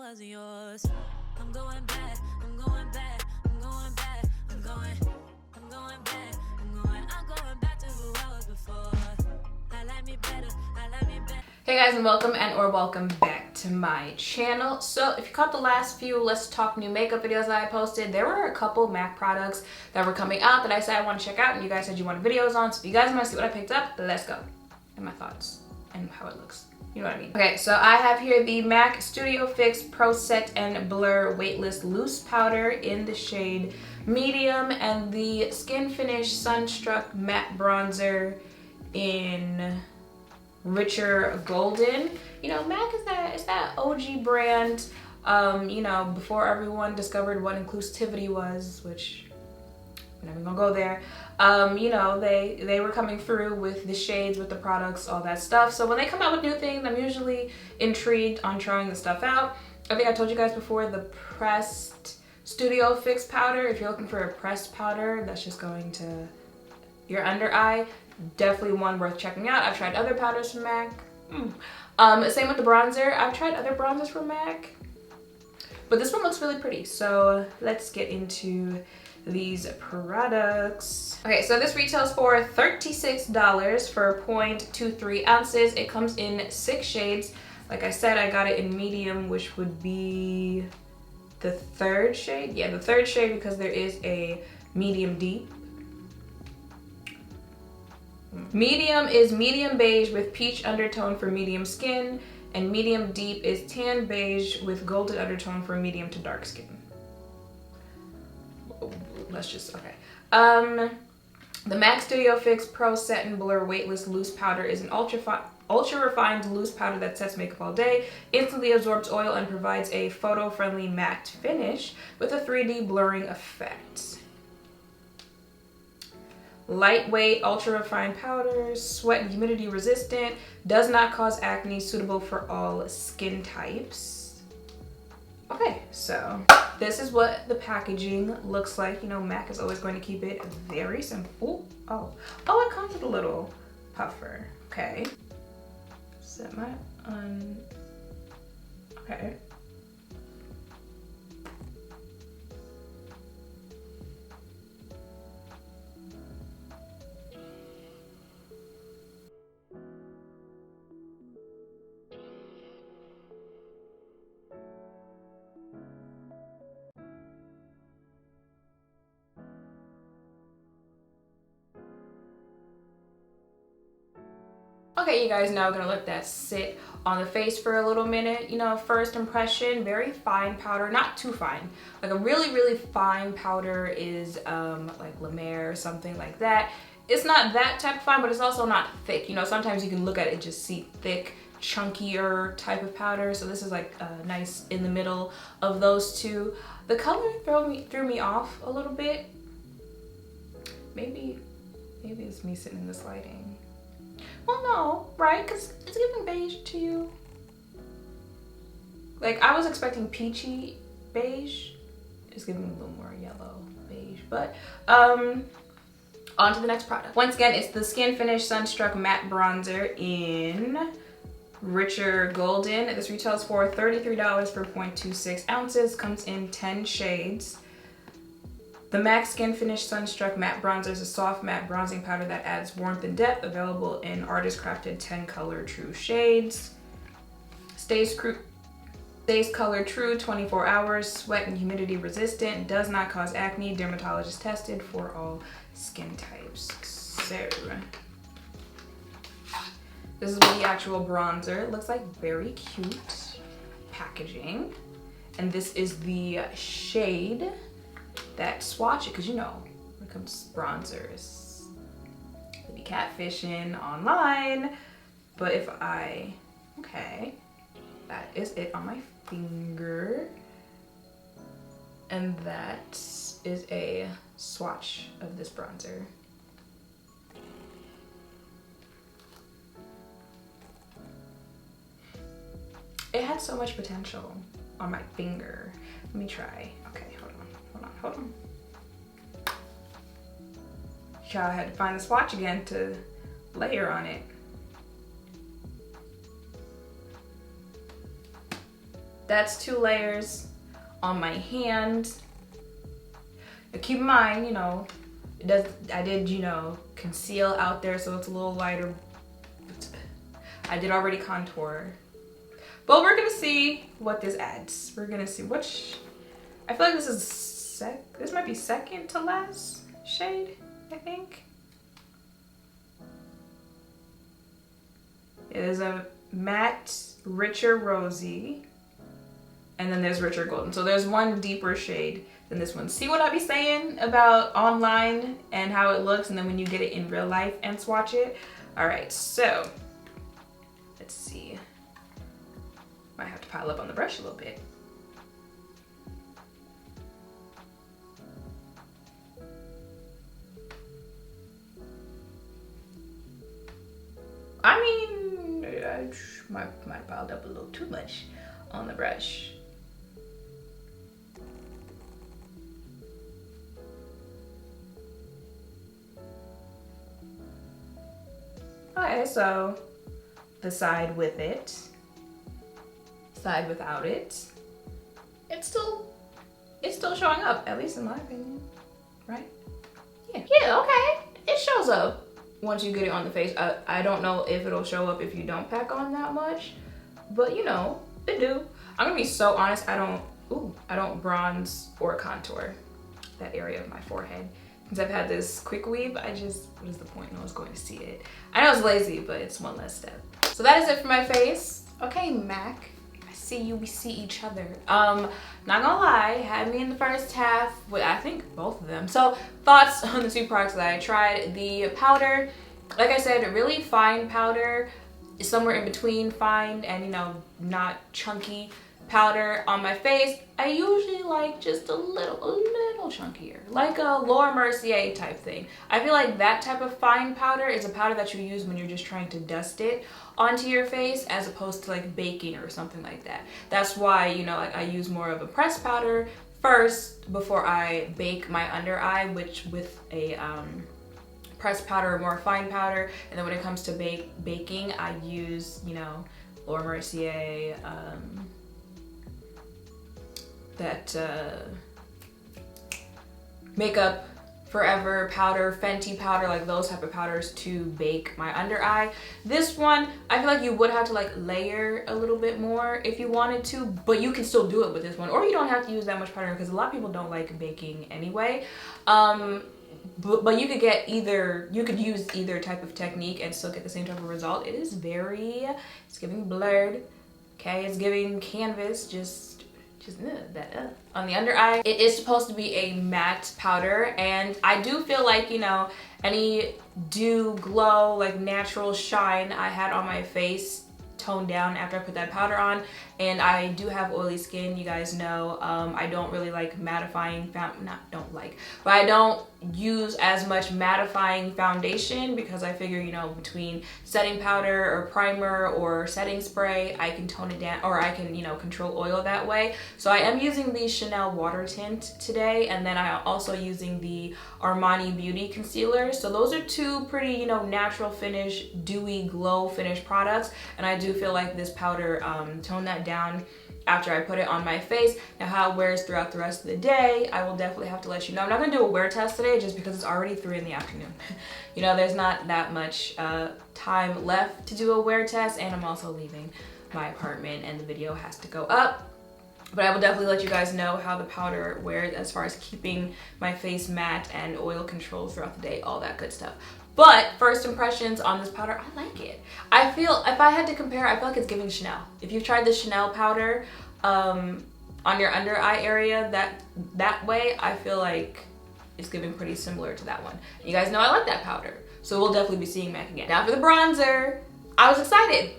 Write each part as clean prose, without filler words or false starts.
wasn't yours. I'm going back, I'm going back, I'm going back, I'm going back, I'm going back to who I was before. I like me better, I like me better. Hey guys, and welcome back to my channel. So if you caught the last few Let's Talk New Makeup videos that I posted, there were a couple MAC products that were coming out that I said I want to check out, and you guys said you wanted videos on. So if you guys want to see what I picked up, let's go. And my thoughts and how it looks. You know what I mean? Okay, so I have here the MAC Studio Fix Pro Set and Blur Weightless Loose Powder in the shade Medium, and the Skinfinish Sunstruck Matte Bronzer in richer golden. You know, MAC is that OG brand, you know, before everyone discovered what inclusivity was, which we're not even gonna go there. You know, they were coming through with the shades, with the products, all that stuff. So when they come out with new things, I'm usually intrigued on trying the stuff out. I think I told you guys before, the pressed Studio Fix powder, if you're looking for a pressed powder that's just going to your under eye, definitely one worth checking out. I've tried other powders from MAC. Same with the bronzer. I've tried other bronzers from MAC, but this one looks really pretty. So let's get into these products. Okay, so this retails for $36 for 0.23 ounces. It comes in 6 shades. Like I said, I got it in medium, which would be the 3rd shade. Yeah, the 3rd shade, because there is a medium deep. Medium is medium beige with peach undertone for medium skin, and medium deep is tan beige with golden undertone for medium to dark skin. Let's just, okay. The MAC Studio Fix Pro Set and Blur Weightless Loose Powder is an ultra refined loose powder that sets makeup all day, instantly absorbs oil, and provides a photo-friendly matte finish with a 3D blurring effect. Lightweight, ultra refined powders, sweat and humidity resistant, does not cause acne, suitable for all skin types. Okay, so this is what the packaging looks like. You know, MAC is always going to keep it very simple. Oh, it comes with a little puffer. Okay. Set my okay. Okay, you guys, now we're gonna let that sit on the face for a little minute. You know, first impression, very fine powder, not too fine. Like a really, really fine powder is like La Mer or something like that. It's not that type of fine, but it's also not thick. You know, sometimes you can look at it and just see thick, chunkier type of powder. So this is like nice in the middle of those two. The color threw me off a little bit. Maybe it's me sitting in this lighting. Well, no, right? Because it's giving beige to you. Like, I was expecting peachy beige. It's giving a little more yellow beige. But, on to the next product. Once again, it's the Skinfinish Sunstruck Matte Bronzer in richer golden. This retails for $33 for 0.26 ounces. Comes in 10 shades. The MAC Skinfinish Sunstruck Matte Bronzer is a soft matte bronzing powder that adds warmth and depth, available in artist crafted 10 color true shades. Stays color true 24 hours, sweat and humidity resistant, does not cause acne, dermatologist tested for all skin types. So this is what the actual bronzer, it looks like. Very cute packaging. And this is the shade that swatch it, because you know, when it comes to bronzers, they be catfishing online. But if okay, that is it on my finger. And that is a swatch of this bronzer. It had so much potential on my finger. Let me try. Okay, hold on. I had to find the swatch again to layer on it. that's 2 layers on my hand. Now keep in mind, you know, I did, you know, conceal out there so it's a little lighter. I did already contour. But we're gonna see what this adds. We're gonna see which, I feel like this is this might be second to last shade, I think. It is a matte, richer rosy, and then there's richer golden. So there's one deeper shade than this one. See what I be saying about online and how it looks, and then when you get it in real life and swatch it. All right, so let's see. Might have to pile up on the brush a little bit. I mean, I might have piled up a little too much on the brush. Okay, so the side with it, side without it, it's still showing up, at least in my opinion, right? Yeah, okay, it shows up once you get it on the face. I don't know if it'll show up if you don't pack on that much, but you know, it do. I'm gonna be so honest, I don't bronze or contour that area of my forehead. Since I've had this quick weave, what is the point? No one's going to see it. I know it's lazy, but it's one less step. So that is it for my face. Okay, Mac, I see you, we see each other. Not gonna lie, had me in the first half with, I think, both of them. So thoughts on the 2 products that I tried. The powder, like I said, really fine powder, is somewhere in between fine and, you know, not chunky powder on my face. I usually like just a little chunkier, like a Laura Mercier type thing. I feel like that type of fine powder is a powder that you use when you're just trying to dust it onto your face, as opposed to like baking or something like that. That's why, you know, like I use more of a pressed powder first before I bake my under eye, which with a pressed powder or more fine powder. And then when it comes to baking, I use, you know, Laura Mercier, that Makeup Forever powder, Fenty powder, like those type of powders to bake my under eye. This one, I feel like you would have to like layer a little bit more if you wanted to, but you can still do it with this one, or you don't have to use that much powder because a lot of people don't like baking anyway. But you could get either, you could use either type of technique and still get the same type of result. It is very, it's giving blurred, okay? It's giving canvas, just on the under eye. It is supposed to be a matte powder, and I do feel like, you know, any dew glow, like natural shine I had on my face toned down after I put that powder on. And I do have oily skin, you guys know. I don't really like mattifying, but I don't use as much mattifying foundation because I figure, you know, between setting powder or primer or setting spray, I can tone it down, or I can, you know, control oil that way. So I am using the Chanel water tint today, and then I'm also using the Armani Beauty concealer. So those are 2 pretty, you know, natural finish, dewy glow finish products, and I do feel like this powder toned that down after I put it on my face. Now how it wears throughout the rest of the day, I will definitely have to let you know. I'm not gonna do a wear test today just because it's already 3 in the afternoon. You know, there's not that much time left to do a wear test, and I'm also leaving my apartment and the video has to go up. But I will definitely let you guys know how the powder wears as far as keeping my face matte and oil control throughout the day, all that good stuff. But first impressions on this powder, I like it. I feel, if I had to compare, I feel like it's giving Chanel. If you've tried the Chanel powder on your under eye area that way, I feel like it's giving pretty similar to that one. You guys know I like that powder, so we'll definitely be seeing MAC again. Now for the bronzer, I was excited,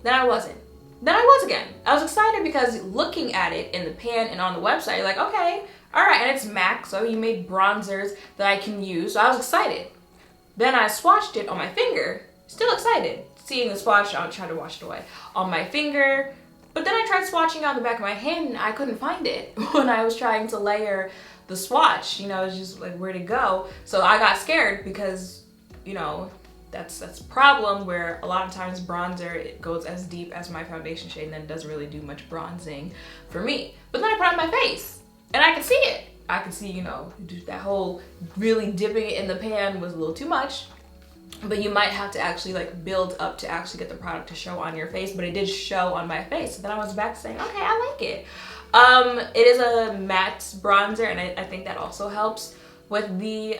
then I wasn't. Then I was again. I was excited because looking at it in the pan and on the website, you're like, okay, all right, and it's MAC, so you made bronzers that I can use, so I was excited. Then I swatched it on my finger, still excited. Seeing the swatch, I'll try to wash it away, on my finger. But then I tried swatching on the back of my hand and I couldn't find it when I was trying to layer the swatch. You know, it's just like, where'd it go? So I got scared because, you know, that's a problem where a lot of times bronzer, it goes as deep as my foundation shade and then it doesn't really do much bronzing for me. But then I put it on my face and I can see it. I can see, you know, that whole really dipping it in the pan was a little too much. But you might have to actually like build up to actually get the product to show on your face, but it did show on my face. So then I was back saying, okay, I like it. It is a matte bronzer, and I think that also helps with the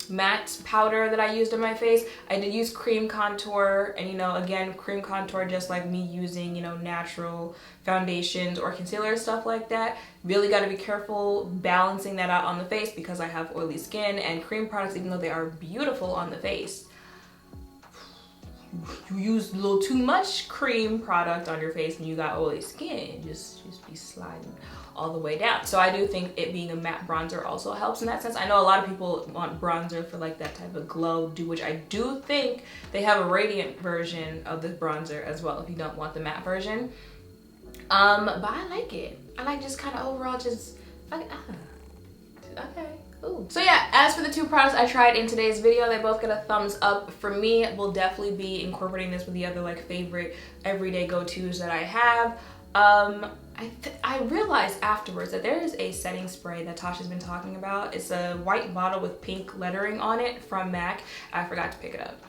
matte powder that I used on my face. I did use cream contour, and you know, again, cream contour, just like me using, you know, natural foundations or concealer, stuff like that. Really got to be careful balancing that out on the face because I have oily skin, and cream products, even though they are beautiful on the face, you use a little too much cream product on your face and you got oily skin, just be sliding all the way down. So I do think it being a matte bronzer also helps in that sense. I know a lot of people want bronzer for like that type of glow, which I do think they have a radiant version of the bronzer as well if you don't want the matte version. But I like it. I like just kind of overall just like, okay. Ooh. So yeah, as for the two products I tried in today's video, they both get a thumbs up. For me, we'll definitely be incorporating this with the other like favorite everyday go-tos that I have. I realized afterwards that there is a setting spray that Tasha's been talking about. It's a white bottle with pink lettering on it from MAC. I forgot to pick it up.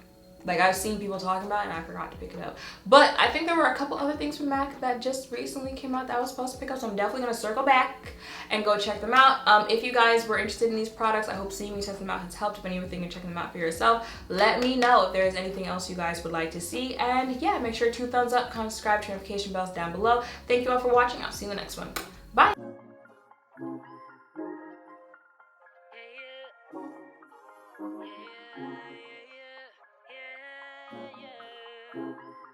Like, I've seen people talking about it and I forgot to pick it up. But I think there were a couple other things from MAC that just recently came out that I was supposed to pick up, so I'm definitely going to circle back and go check them out. If you guys were interested in these products, I hope seeing me test them out has helped. If any of you thinking of checking them out for yourself, let me know if there's anything else you guys would like to see. And yeah, make sure to thumbs up, comment, subscribe, turn notification bells down below. Thank you all for watching. I'll see you in the next one. Bye!